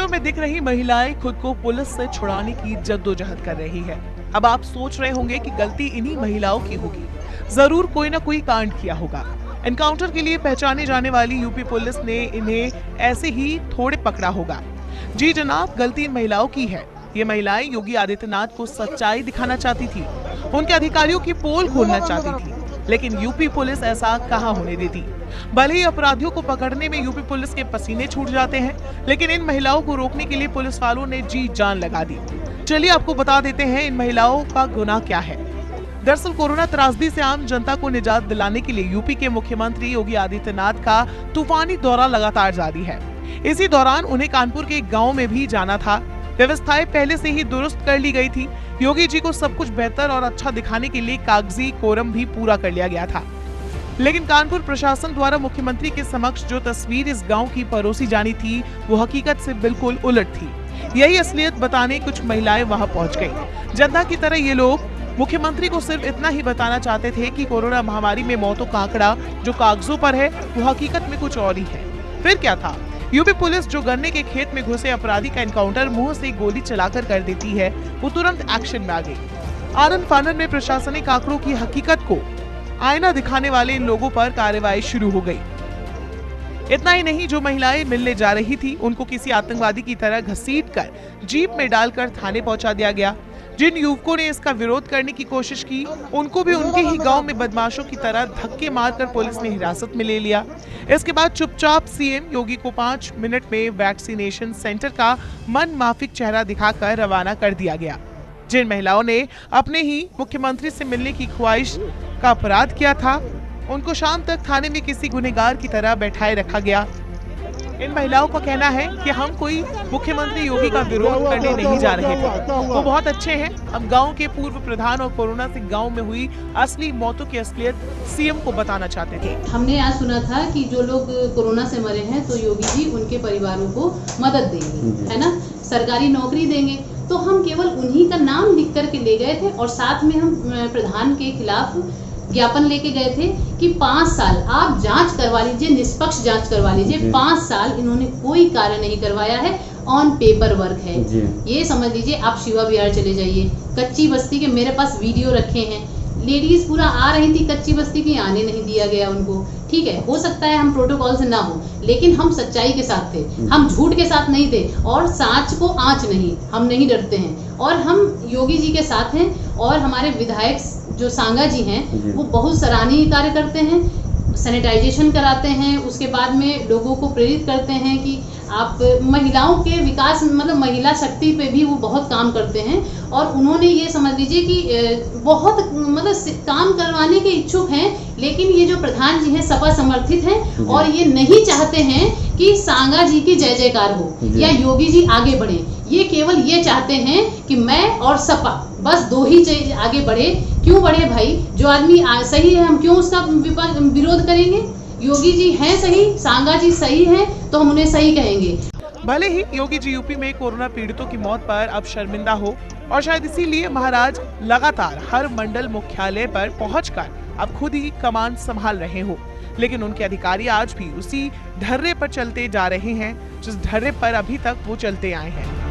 Video में दिख रही महिलाएं खुद को पुलिस से छुड़ाने की जद्दोजहद कर रही है। अब आप सोच रहे होंगे कि गलती इन्हीं महिलाओं की होगी, जरूर कोई ना कोई कांड किया होगा। एनकाउंटर के लिए पहचाने जाने वाली यूपी पुलिस ने इन्हें ऐसे ही थोड़े पकड़ा होगा। जी जनाब, गलती इन महिलाओं की है। ये महिलाएं योगी आदित्यनाथ को सच्चाई दिखाना चाहती थी, उनके अधिकारियों की पोल खोलना चाहती थी, लेकिन यूपी पुलिस ऐसा कहां होने देती। भले ही अपराधियों को पकड़ने में यूपी पुलिस के पसीने छूट जाते हैं, लेकिन इन महिलाओं को रोकने के लिए पुलिस वालों ने जी जान लगा दी। चलिए आपको बता देते हैं इन महिलाओं का गुनाह क्या है। दरअसल कोरोना त्रासदी से आम जनता को निजात दिलाने के लिए यूपी के मुख्यमंत्री योगी आदित्यनाथ का तूफानी दौरा लगातार जारी है। इसी दौरान उन्हें कानपुर के एक गांव में भी जाना था। व्यवस्थाएं पहले से ही दुरुस्त कर ली गई थी। योगी जी को सब कुछ बेहतर और अच्छा दिखाने के लिए कागजी कोरम भी पूरा कर लिया गया था। लेकिन कानपुर प्रशासन द्वारा मुख्यमंत्री के समक्ष जो तस्वीर इस गांव की परोसी जानी थी, वो हकीकत से बिल्कुल उलट थी। यही असलियत बताने कुछ महिलाएं वहां पहुंच गई। जनता की तरह ये लोग मुख्यमंत्री को सिर्फ इतना ही बताना चाहते थे कि कोरोना महामारी में मौतों का आंकड़ा जो कागजों पर है, वो हकीकत में कुछ और ही है। फिर क्या था? यूपी पुलिस जो गन्ने के खेत में घुसे अपराधी का एनकाउंटर मुंह से गोली चलाकर कर देती है, वो तुरंत एक्शन में आ गई। आनन फानन में प्रशासनिक आंकड़ों की हकीकत को आईना दिखाने वाले इन लोगों पर कार्रवाई शुरू हो गई। इतना ही नहीं, जो महिलाएं मिलने जा रही थी उनको किसी आतंकवादी की तरह घसीटकर जीप में डालकर थाने पहुंचा दिया गया। जिन युवकों ने इसका विरोध करने की कोशिश की, उनको भी उनके ही गांव में बदमाशों की तरह धक्के मारकर पुलिस ने हिरासत में ले लिया। इसके बाद चुपचाप सीएम योगी को 5 मिनट में वैक्सीनेशन सेंटर का मन माफिक चेहरा दिखाकर रवाना कर दिया गया। जिन महिलाओं ने अपने ही मुख्यमंत्री से मिलने की ख्वाहिश का अपराध किया था, उनको शाम तक थाने में किसी गुनहगार की तरह बैठाए रखा गया। इन महिलाओं का कहना है कि हम कोई मुख्यमंत्री योगी का विरोध करने नहीं जा रहे थे, वो बहुत अच्छे हैं। हम गांव के पूर्व प्रधान और कोरोना से गांव में हुई असली मौतों की असलियत सीएम को बताना चाहते थे। हमने आज सुना था कि जो लोग कोरोना से मरे हैं तो योगी जी उनके परिवारों को मदद देंगे, है ना, सरकारी नौकरी देंगे। तो हम केवल उन्हीं का नाम लिख करके ले गए थे और साथ में हम प्रधान के खिलाफ ज्ञापन लेके गए थे कि 5 साल आप जांच करवा लीजिए, निष्पक्ष जांच करवा लीजिए। 5 साल इन्होंने कोई कार्य नहीं करवाया है, ऑन पेपर वर्क है। ये समझ लीजिए। आप शिवा विहार चले जाइए, कच्ची बस्ती के मेरे पास वीडियो रखे हैं। लेडीज पूरा आ रही थी कच्ची बस्ती की, आने नहीं दिया गया उनको। ठीक है, हो सकता है हम प्रोटोकॉल से ना हो, लेकिन हम सच्चाई के साथ थे, हम झूठ के साथ नहीं थे और सांच को आंच नहीं, हम नहीं डरते हैं। और हम योगी जी के साथ हैं और हमारे विधायक जो सांगा जी हैं वो बहुत सराहनीय कार्य करते हैं। सैनिटाइजेशन कराते हैं, उसके बाद में लोगों को प्रेरित करते हैं कि आप महिलाओं के विकास, मतलब महिला शक्ति पे भी वो बहुत काम करते हैं। और उन्होंने ये समझ लीजिए कि बहुत मतलब काम करवाने के इच्छुक हैं, लेकिन ये जो प्रधान जी हैं सपा समर्थित हैं और ये नहीं चाहते हैं कि सांगा जी की जय जयकार हो या योगी जी आगे बढ़े। ये केवल ये चाहते हैं कि मैं और सपा बस 2 ही चीज आगे बढ़े। क्यों बढ़े भाई? जो आदमी सही है हम क्यों उसका विरोध करेंगे? योगी जी हैं सही, सांगा जी सही हैं, तो हम उन्हें सही कहेंगे। भले ही योगी जी यूपी में कोरोना पीड़ितों की मौत पर अब शर्मिंदा हो और शायद इसीलिए महाराज लगातार हर मंडल मुख्यालय पर पहुंचकर अब खुद ही कमान संभाल रहे हो, लेकिन उनके अधिकारी आज भी उसी ढर्रे पर चलते जा रहे हैं जिस ढर्रे पर अभी तक वो चलते आए हैं।